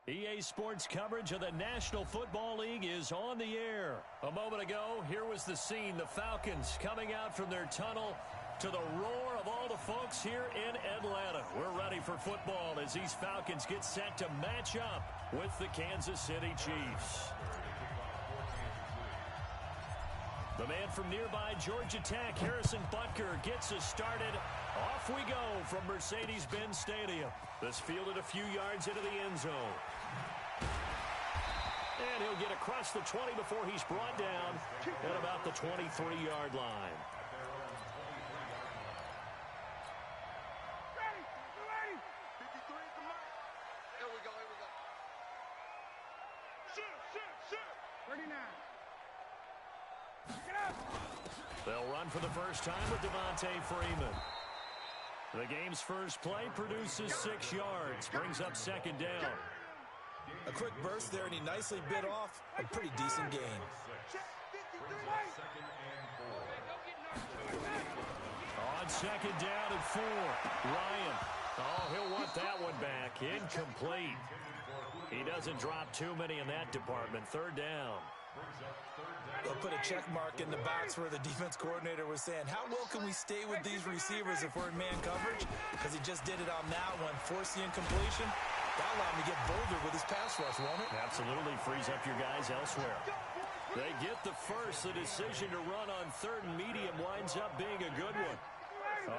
EA Sports coverage of the National Football League is on the air. A moment ago, here was the scene. The Falcons coming out from their tunnel to the roar of all the folks here in Atlanta. We're ready for football as these Falcons get set to match up with the Kansas City Chiefs. The man from nearby Georgia Tech, Harrison Butker, gets us started. Off we go from Mercedes-Benz Stadium. This fielded a few yards into the end zone. And he'll get across the 20 before he's brought down at about the 23-yard line. Ready. 53, come on. Here we go. Shoot. 39. Get up. They'll run for the first time with Devontae Freeman. The game's first play produces 6 yards, brings up second down. A quick burst there, and he nicely bit off a pretty decent gain. On second down and 4, Ryan. Oh, he'll want that one back. Incomplete. He doesn't drop too many in that department. Third down. They'll put a check mark in the box where the defense coordinator was saying, how well can we stay with these receivers if we're in man coverage? Because he just did it on that one. Force the incompletion. That allowed him to get bolder with his pass rush, won't it? Absolutely frees up your guys elsewhere. They get the first. The decision to run on third and medium winds up being a good one.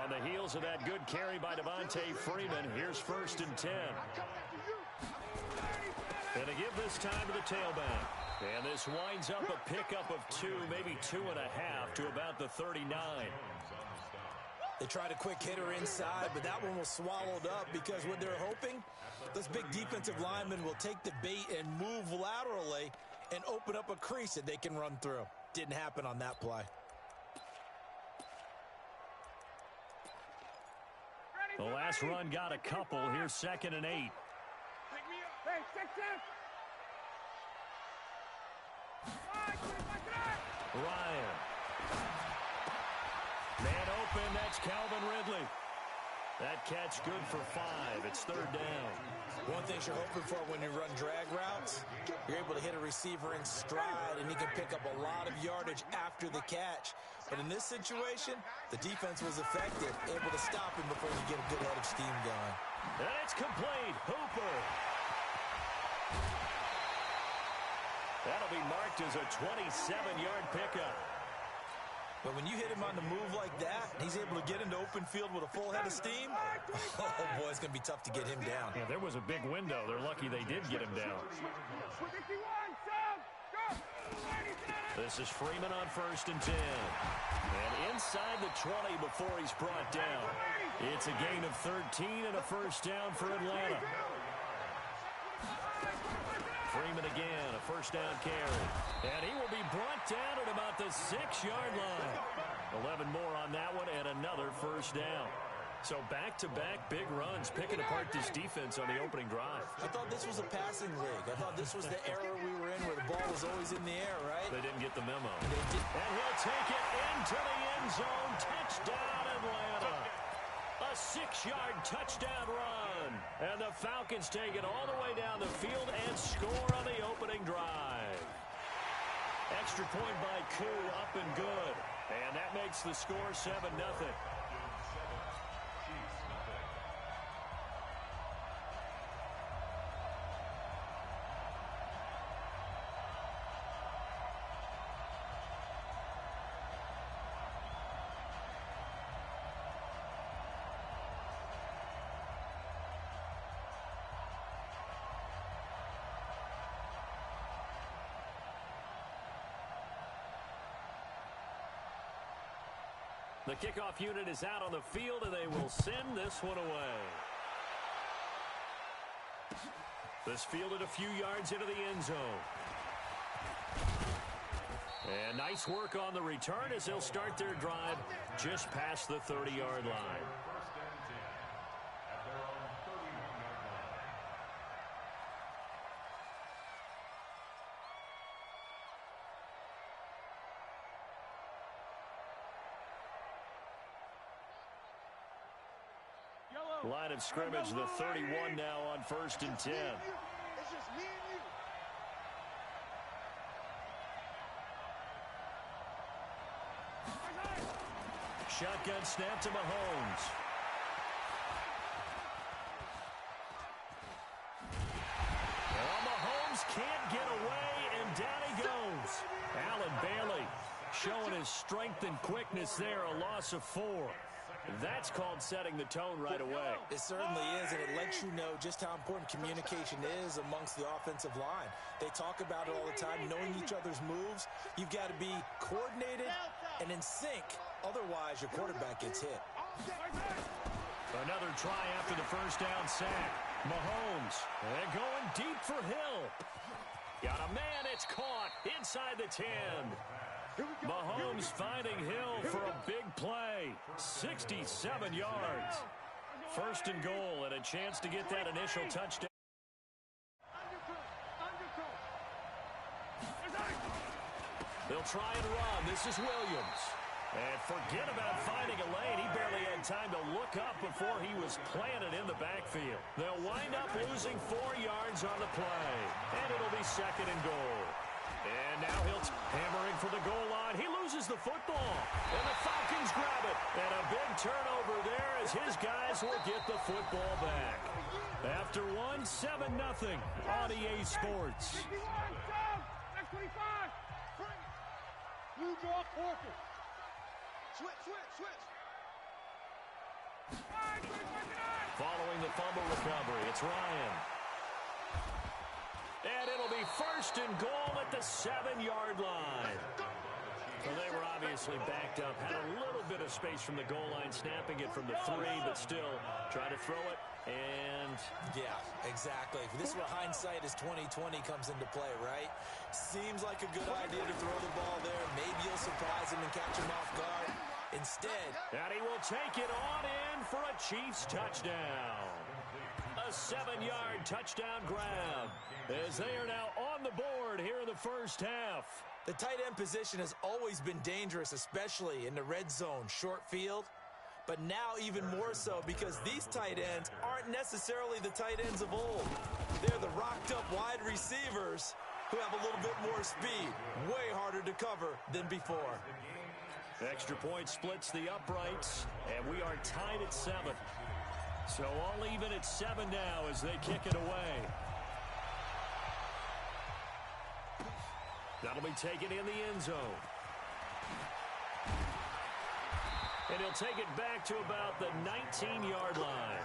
On the heels of that good carry by Devontae Freeman, here's first and 10. And to give this time to the tailback. And this winds up a pickup of 2, maybe 2.5 to about the 39. They tried a quick hitter inside, but that one was swallowed up because what they're hoping, those big defensive linemen will take the bait and move laterally and open up a crease that they can run through. Didn't happen on that play. The last run got a couple. Here's second and 8. Hey, check. Ryan. Man open, that's Calvin Ridley. That catch good for 5. It's third down. One thing you're hoping for when you run drag routes, you're able to hit a receiver in stride, and he can pick up a lot of yardage after the catch. But in this situation, the defense was effective, able to stop him before he get a good head of steam going. And it's complete. Hooper. That'll be marked as a 27-yard pickup. But when you hit him on the move like that, he's able to get into open field with a full head of steam. Oh, boy, it's going to be tough to get him down. Yeah, there was a big window. They're lucky they did get him down. This is Freeman on first and 10. And inside the 20 before he's brought down. It's a gain of 13 and a first down for Atlanta. Freeman again, a first down carry. And he will be brought down at about the 6-yard line. 11 more on that one and another first down. So back-to-back big runs, picking apart this defense on the opening drive. I thought this was a passing league. I thought this was the era we were in where the ball was always in the air, right? They didn't get the memo. They did. And he'll take it into the end zone. Touchdown, Atlanta. A 6-yard touchdown run. And the Falcons take it all the way down the field and score on the opening drive. Extra point by Koo, up and good. And that makes the score 7-0. The kickoff unit is out on the field, and they will send this one away. This fielded a few yards into the end zone. And nice work on the return as they'll start their drive just past the 30-yard line. Line of scrimmage, the 31 now on first and 10. just me and you. Shotgun snap to Mahomes. Well, Mahomes can't get away, and down he goes. Allen Bailey showing his strength and quickness there, a loss of 4. That's called setting the tone right away. It certainly is, and it lets you know just how important communication is amongst the offensive line. They talk about it all the time, knowing each other's moves. You've got to be coordinated and in sync. Otherwise, your quarterback gets hit. Another try after the first down sack. Mahomes, and going deep for Hill. Got a man, it's caught inside the 10. Mahomes finding Hill for a big play. 67 yards. First and goal, and a chance to get that initial touchdown. They'll try and run. This is Williams. And forget about finding a lane. He barely had time to look up before he was planted in the backfield. They'll wind up losing 4 yards on the play. And it'll be second and goal. And now he'll hammering for the goal line. He loses the football. And the Falcons grab it. And a big turnover there as his guys will get the football back. After one, 7-0 on EA Sports. Blue draw quarter. Switch. Following the fumble recovery, it's Ryan. And it'll be first and goal at the 7-yard line. So they were obviously backed up, had a little bit of space from the goal line, snapping it from the 3, but still try to throw it. And yeah, exactly. This is where hindsight is 2020 comes into play, right? Seems like a good idea to throw the ball there. Maybe you'll surprise him and catch him off guard. Instead, and he will take it on in for a Chiefs touchdown. A 7-yard touchdown grab as they are now on the board here in the first half. The tight end position has always been dangerous, especially in the red zone, short field. But now even more so because these tight ends aren't necessarily the tight ends of old. They're the rocked-up wide receivers who have a little bit more speed. Way harder to cover than before. Extra point splits the uprights, and we are tied at 7. So all even at 7 now as they kick it away. That'll be taken in the end zone. And he'll take it back to about the 19-yard line.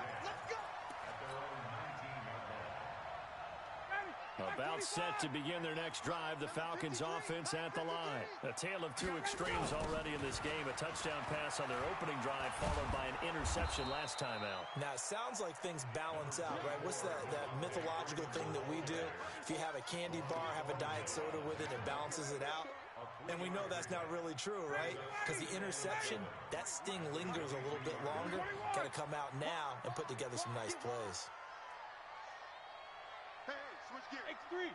About set to begin their next drive, the Falcons offense at the line. A tale of two extremes already in this game. A touchdown pass on their opening drive followed by an interception last time out. Now, it sounds like things balance out, right? What's that mythological thing that we do? If you have a candy bar, have a diet soda with it, it balances it out. And we know that's not really true, right? Because the interception, that sting lingers a little bit longer. Got to come out now and put together some nice plays. X3,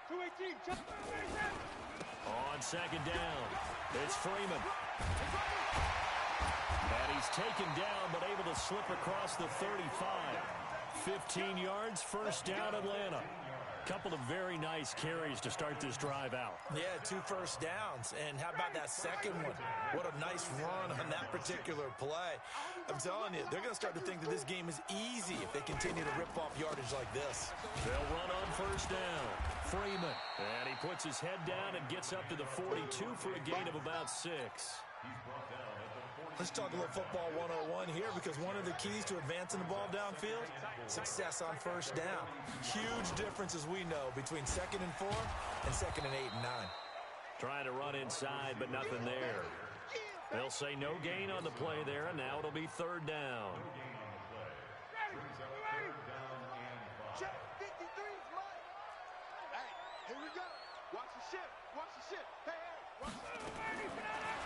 218. On second down, it's Freeman. And he's taken down, but able to slip across the 35. 15 yards, first down, Atlanta. Couple of very nice carries to start this drive out. Yeah, 2 first downs. And how about that second one? What a nice run on that particular play. I'm telling you, they're going to start to think that this game is easy if they continue to rip off yardage like this. They'll run on first down. Freeman. And he puts his head down and gets up to the 42 for a gain of about 6. Let's talk a little football 101 here because one of the keys to advancing the ball downfield, success on first down. Huge difference, as we know, between 2nd and 4 and 2nd and 8 and 9. Trying to run inside, but nothing there. They'll say no gain on the play there, and now it'll be 3rd down. Check 53 is mine. Hey, here we go. Watch the ship. Hey, watch the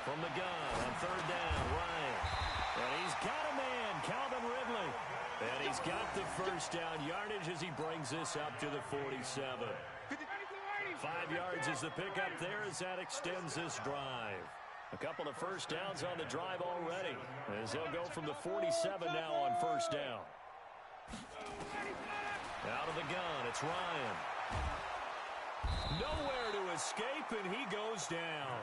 From the gun on 3rd down, Ryan. And he's got a man, Calvin Ridley. And he's got the first down yardage as he brings this up to the 47. 5 yards is the pickup there as that extends this drive. A couple of first downs on the drive already as they'll go from the 47 now on first down. Out of the gun, it's Ryan. Nowhere to escape, and he goes down.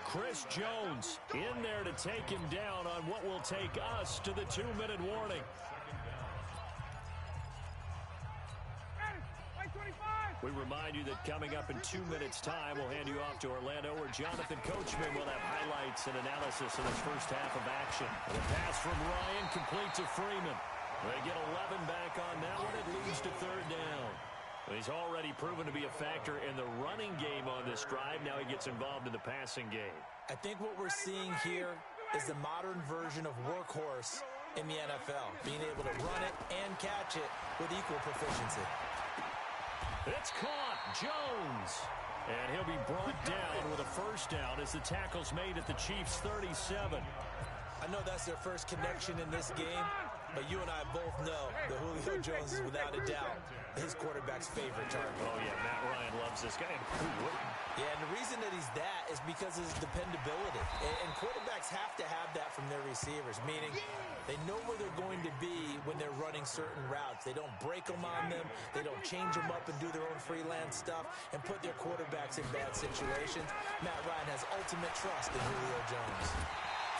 Chris Jones in there to take him down on what will take us to the 2-minute warning. We remind you that coming up in 2 minutes' time, we'll hand you off to Orlando, where Jonathan Coachman will have highlights and analysis of this first half of action. The pass from Ryan complete to Freeman. They get 11 back on that one. It leads to third down. He's already proven to be a factor in the running game on this drive. Now he gets involved in the passing game. I think what we're seeing here is the modern version of workhorse in the NFL, being able to run it and catch it with equal proficiency. It's caught. Jones. And he'll be brought down with a first down as the tackle's made at the Chiefs' 37. I know that's their first connection in this game, but you and I both know that Julio Jones is without a doubt his quarterback's favorite target. Oh, yeah, Matt Ryan loves this guy. Yeah, and the reason that he's that is because of his dependability. And quarterbacks have to have that from their receivers, meaning they know where they're going to be when they're running certain routes. They don't break them on them. They don't change them up and do their own freelance stuff and put their quarterbacks in bad situations. Matt Ryan has ultimate trust in Julio Jones.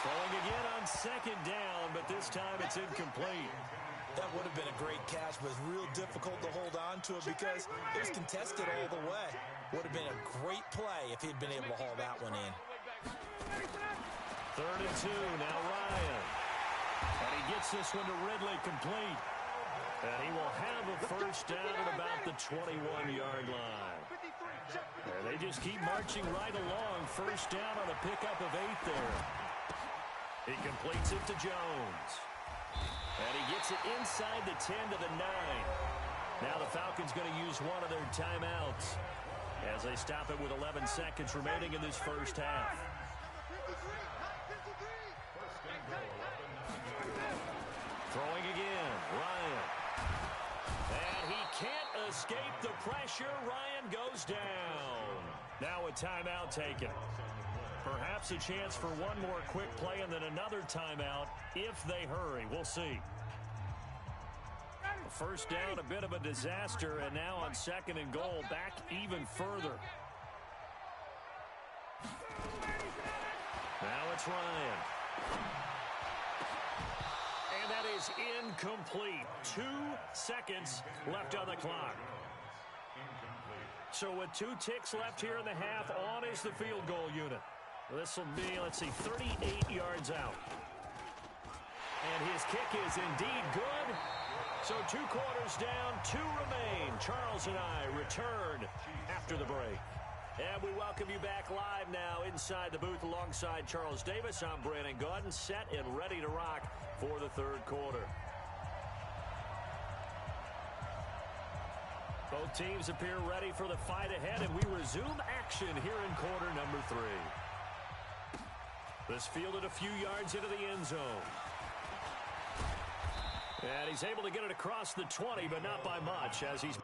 Throwing again on second down, but this time it's incomplete. That would have been a great catch, but it's real difficult to hold on to it because it was contested all the way. Would have been a great play if he'd been able to haul that one in. 3rd and 2, now Ryan. And he gets this one to Ridley complete. And he will have a first down at about the 21-yard line. And they just keep marching right along. First down on a pickup of 8 there. He completes it to Jones. And he gets it inside the 10 to the 9. Now the Falcons going to use one of their timeouts as they stop it with 11 seconds remaining in this first half. Throwing again, Ryan. And he can't escape the pressure. Ryan goes down. Now a timeout taken. Perhaps a chance for one more quick play and then another timeout if they hurry. We'll see. First down, a bit of a disaster, and now on 2nd and goal, back even further. Now it's Ryan. And that is incomplete. 2 seconds left on the clock. So with 2 ticks left here in the half, on is the field goal unit. This will be, let's see, 38 yards out. And his kick is indeed good. So 2 quarters down, 2 remain. Charles and I return after the break. And we welcome you back live now inside the booth alongside Charles Davis. I'm Brandon Gaudin, set and ready to rock for the 3rd quarter. Both teams appear ready for the fight ahead, and we resume action here in quarter number 3. This fielded a few yards into the end zone. And he's able to get it across the 20, but not by much as he's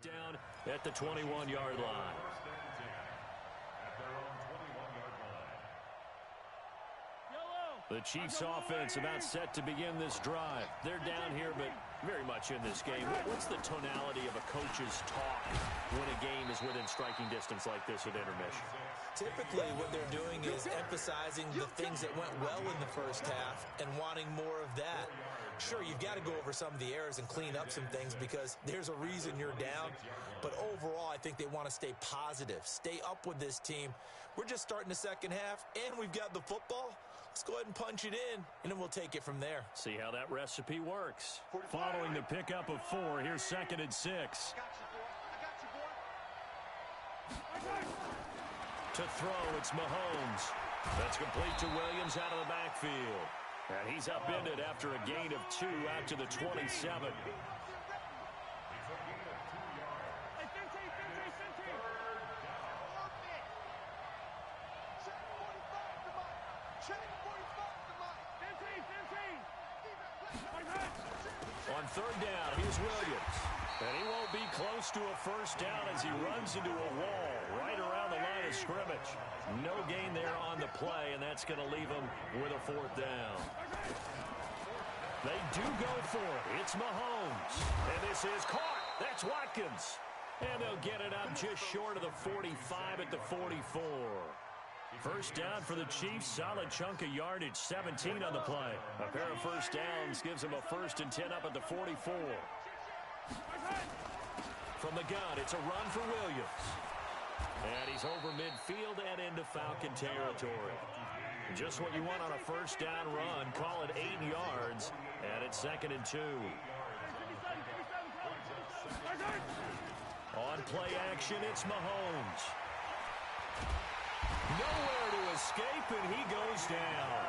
Down at the 21-yard line. The Chiefs offense about set to begin this drive. They're down here, but very much in this game. What's the tonality of a coach's talk when a game is within striking distance like this at intermission? Typically, what they're doing is emphasizing the things that went well in the first half and wanting more of that. Sure, you've got to go over some of the errors and clean up some things because there's a reason you're down. But overall, I think they want to stay positive, stay up with this team. We're just starting the second half, and we've got the football. Let's go ahead and punch it in, and then we'll take it from there. See how that recipe works. Following the pickup of 4, here's 2nd and 6. To throw, it's Mahomes. That's complete to Williams out of the backfield. And he's upended after a gain of 2 out to the 27. On 3rd down, here's Williams. And he won't be close to a first down as he runs into a wall right around the line of scrimmage. No gain there on the play, and that's going to leave him with a 4th down. They do go for it. It's Mahomes. And this is caught. That's Watkins. And they'll get it up just short of the 45 at the 44. First down for the Chiefs. Solid chunk of yardage. 17 on the play. A pair of first downs gives them a 1st and 10 up at the 44. From the gun, it's a run for Williams. And he's over midfield and into Falcon territory. Just what you want on a first down run. Call it 8 yards. And it's 2nd and 2. On play action, it's Mahomes. Nowhere to escape, and he goes down.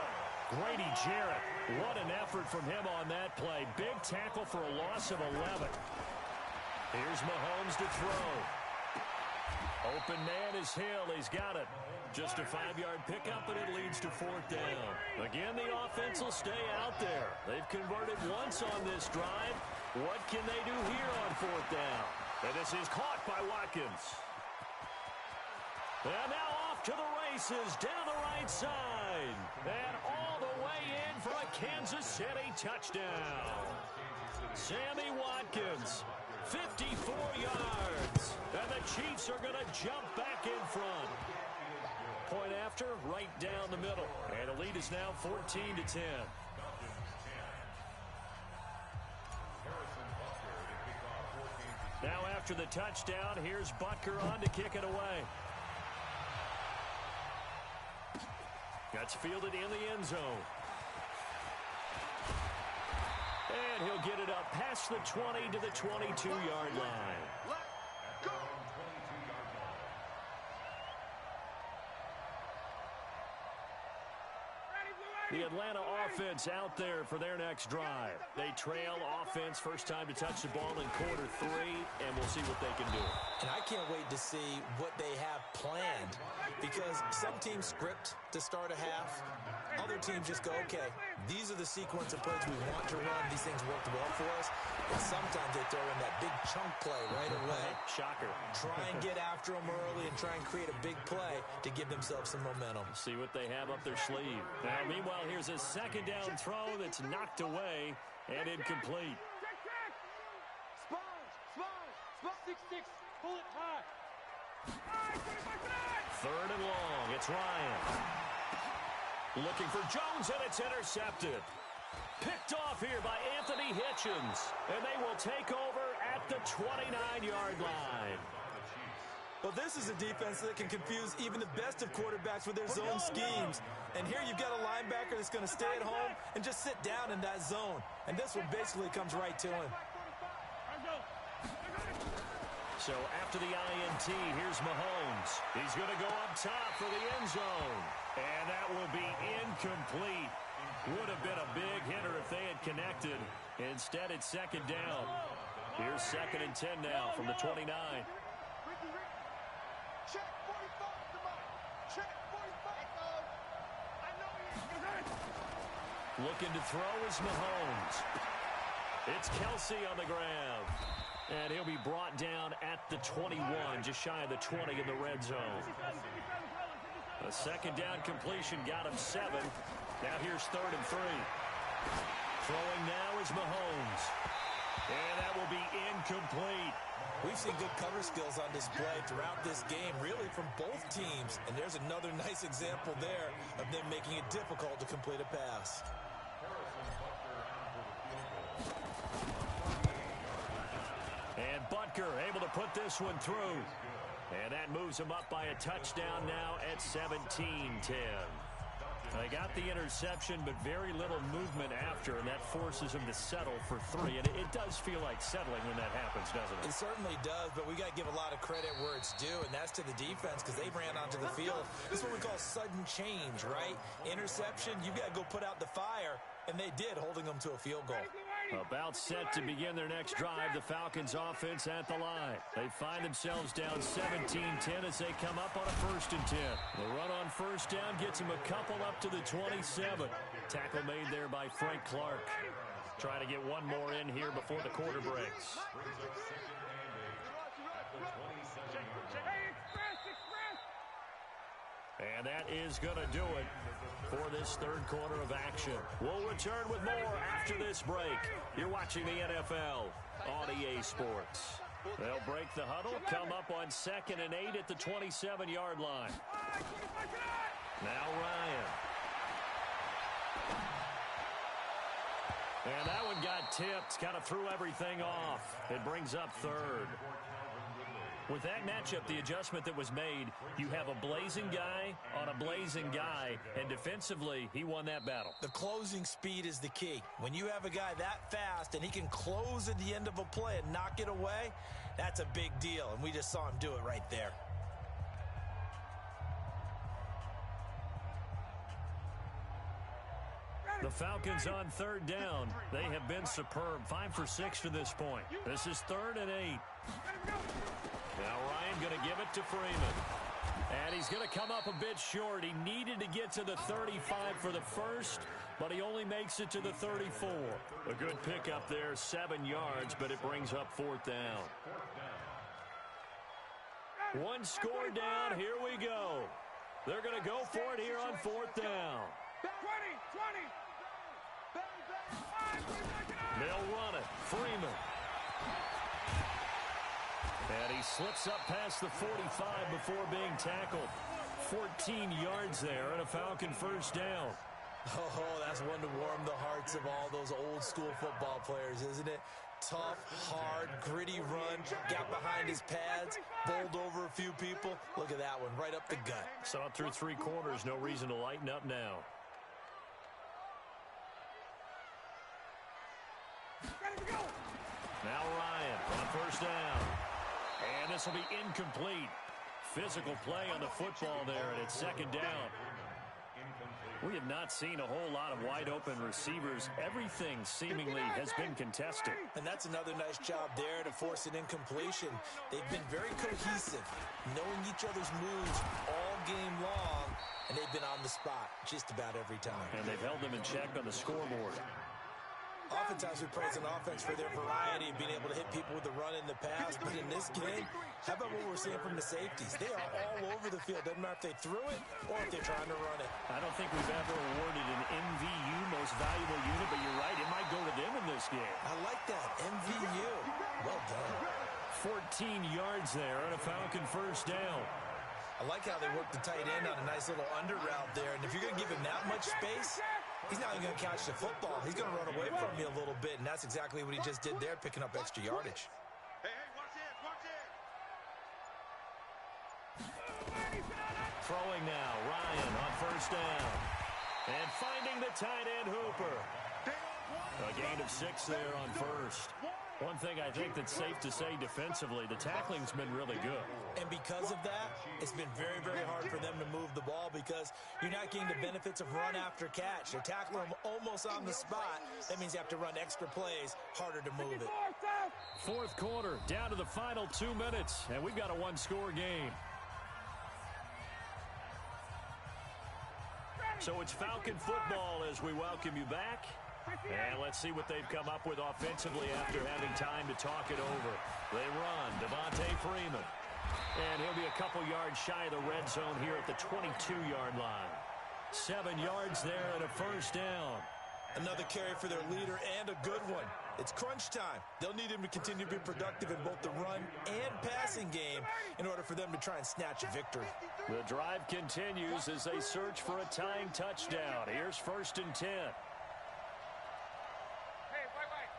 Grady Jarrett, what an effort from him on that play. Big tackle for a loss of 11. Here's Mahomes to throw. Open man is Hill. He's got it. Just a 5-yard pickup, and it leads to 4th down. Again, the offense will stay out there. They've converted once on this drive. What can they do here on 4th down? And this is caught by Watkins. And now off to the races down the right side. And all the way in for a Kansas City touchdown. Sammy Watkins, 54 yards. And the Chiefs are going to jump back in front. Point after, right down the middle. And the lead is now 14-10. Now after the touchdown, here's Butker on to kick it away. That's fielded in the end zone. And he'll get it up past the 20 to the 22-yard line. Let's go. The Atlanta offense out there for their next drive. They trail offense first time to touch the ball in quarter 3, and we'll see what they can do. And I can't wait to see what they have planned because some teams script to start a half. Other teams just go, okay, these are the sequence of plays we want to run. These things worked well for us. And sometimes they throw in that big chunk play right away. Shocker. Try and get after them early and try and create a big play to give themselves some momentum. See what they have up their sleeve. Now, meanwhile, here's a 2nd down throw that's knocked away and incomplete. Sponge, 6-6, pull it high. 3rd and long, it's Ryan. Looking for Jones, and it's intercepted. Picked off here by Anthony Hitchens, and they will take over at the 29-yard line. Well, this is a defense that can confuse even the best of quarterbacks with their zone schemes. And here you've got a linebacker that's going to stay at home and just sit down in that zone. And this one basically comes right to him. So after the INT, here's Mahomes. He's going to go up top for the end zone. And that will be incomplete. Would have been a big hitter if they had connected. Instead, it's 2nd down. Here's 2nd and 10 now from the 29. Check 45 to Mike. Check 45. Looking to throw is Mahomes. It's Kelsey on the grab. And he'll be brought down at the 21, just shy of the 20 in the red zone. A second down completion got him 7. Now here's 3rd and 3. Throwing now is Mahomes. And that will be incomplete. We've seen good cover skills on display throughout this game, really from both teams. And there's another nice example there of them making it difficult to complete a pass. And Butker able to put this one through. And that moves him up by a touchdown now at 17-10. They got the interception, but very little movement after, and that forces him to settle for 3. And it does feel like settling when that happens, doesn't it? It certainly does, but we got to give a lot of credit where it's due, and that's to the defense because they ran onto the field. This is what we call sudden change, right? Interception, you got to go put out the fire, and they did, holding them to a field goal. About set to begin their next drive, the Falcons offense at the line. They find themselves down 17-10 as they come up on a 1st and 10. The run on 1st down gets them a couple up to the 27. Tackle made there by Frank Clark. Trying to get one more in here before the quarter breaks. And that is going to do it for this 3rd quarter of action. We'll return with more after this break. You're watching the NFL on EA Sports. They'll break the huddle, come up on 2nd and 8 at the 27-yard line. Now Ryan. And that one got tipped, kind of threw everything off. It brings up 3rd. With that matchup, the adjustment that was made, you have a blazing guy on a blazing guy, and defensively, he won that battle. The closing speed is the key. When you have a guy that fast and he can close at the end of a play and knock it away, that's a big deal, and we just saw him do it right there. The Falcons on 3rd down. They have been superb. 5 for 6 to this point. This is 3rd and 8. Now Ryan going to give it to Freeman. And he's going to come up a bit short. He needed to get to the 35 for the first, but he only makes it to the 34. A good pickup there, 7 yards, but it brings up 4th down. One score down, here we go. They're going to go for it here on 4th down. 20. They'll run it. Freeman. And he slips up past the 45 before being tackled. 14 yards there and a Falcon 1st down. Oh, that's one to warm the hearts of all those old school football players, isn't it? Tough, hard, gritty run, got behind his pads, bowled over a few people. Look at that one, right up the gut. Saw it through 3 quarters, no reason to lighten up now. Now Ryan on 1st down. And this will be incomplete. Physical play on the football there, and it's 2nd down. We have not seen a whole lot of wide-open receivers. Everything seemingly has been contested. And that's another nice job there to force an incompletion. They've been very cohesive, knowing each other's moves all game long, and they've been on the spot just about every time. And they've held them in check on the scoreboard. Oftentimes we praise an offense for their variety of being able to hit people with the run in the pass, but in this game, how about what we're seeing from the safeties? They are all over the field. Doesn't matter if they threw it or if they're trying to run it. I don't think we've ever awarded an MVU, most valuable unit, but you're right, it might go to them in this game. I like that, MVU. Well done. 14 yards there and a Falcon 1st down. I like how they work the tight end on a nice little under route there, and if you're going to give him that much space, he's not even going to catch the football. He's going to run away from me a little bit, and that's exactly what he just did there, picking up extra yardage. Hey, watch this. Throwing now, Ryan on 1st down. And finding the tight end Hooper. A gain of 6 there on 1st. One thing I think that's safe to say defensively, the tackling's been really good. And because of that, it's been very, very hard for them to move the ball because you're not getting the benefits of run after catch. They're tackling them almost on the spot. That means you have to run extra plays, harder to move it. 4th quarter, down to the final 2 minutes, and we've got a 1-score game. So it's Falcon football as we welcome you back. And let's see what they've come up with offensively after having time to talk it over. They run. Devontae Freeman. And he'll be a couple yards shy of the red zone here at the 22-yard line. 7 yards there and a first down. Another carry for their leader and a good one. It's crunch time. They'll need him to continue to be productive in both the run and passing game in order for them to try and snatch a victory. The drive continues as they search for a tying touchdown. Here's 1st and 10. Hey, wait.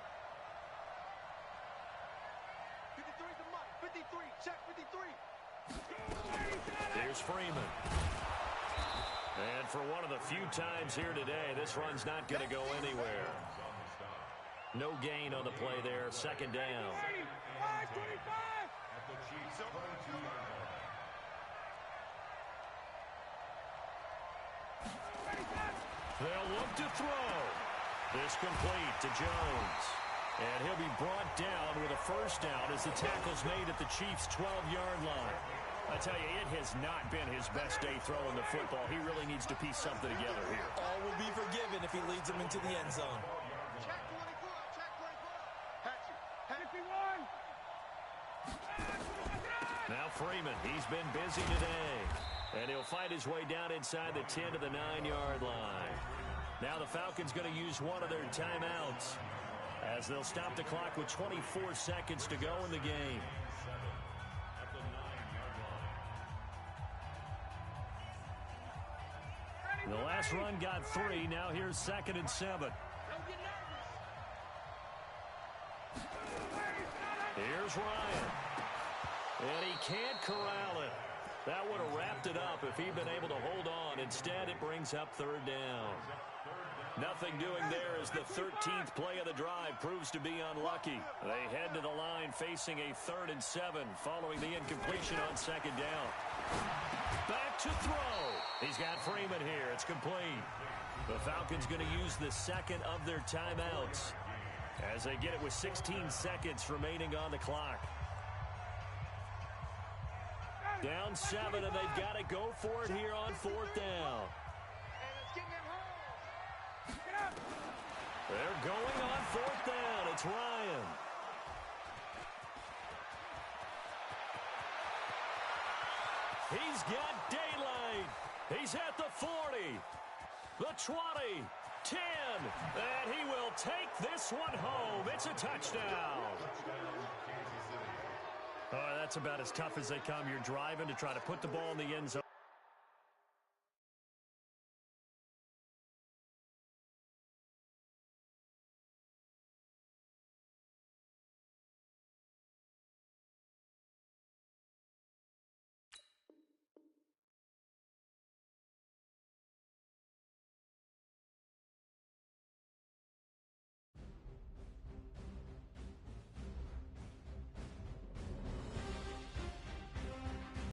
53 to Mike. 53. Check 53. Here's Freeman. And for one of the few times here today, this run's not going to go anywhere. No gain on the play there. 2nd down. They'll look to throw. This complete to Jones. And he'll be brought down with a first down as the tackle's made at the Chiefs' 12-yard line. I tell you, it has not been his best day throwing the football. He really needs to piece something together here. All will be forgiven if he leads them into the end zone. Check 24. Now Freeman, he's been busy today. And he'll fight his way down inside the 10 to the 9-yard line. Now the Falcons going to use one of their timeouts as they'll stop the clock with 24 seconds to go in the game. The last run got 3. Now here's 2nd and 7. Here's Ryan. And he can't corral it. That would have wrapped it up if he'd been able to hold on. Instead, it brings up 3rd down. Nothing doing there as the 13th play of the drive proves to be unlucky. They head to the line facing a 3rd and 7 following the incompletion on 2nd down. Back to throw. He's got Freeman here. It's complete. The Falcons going to use the 2nd of their timeouts as they get it with 16 seconds remaining on the clock. Down 7, and they've got to go for it here on 4th down. They're going on 4th down. It's Ryan. He's got daylight. He's at the 40, the 20, 10, and he will take this one home. It's a touchdown. Oh, that's about as tough as they come. You're driving to try to put the ball in the end zone.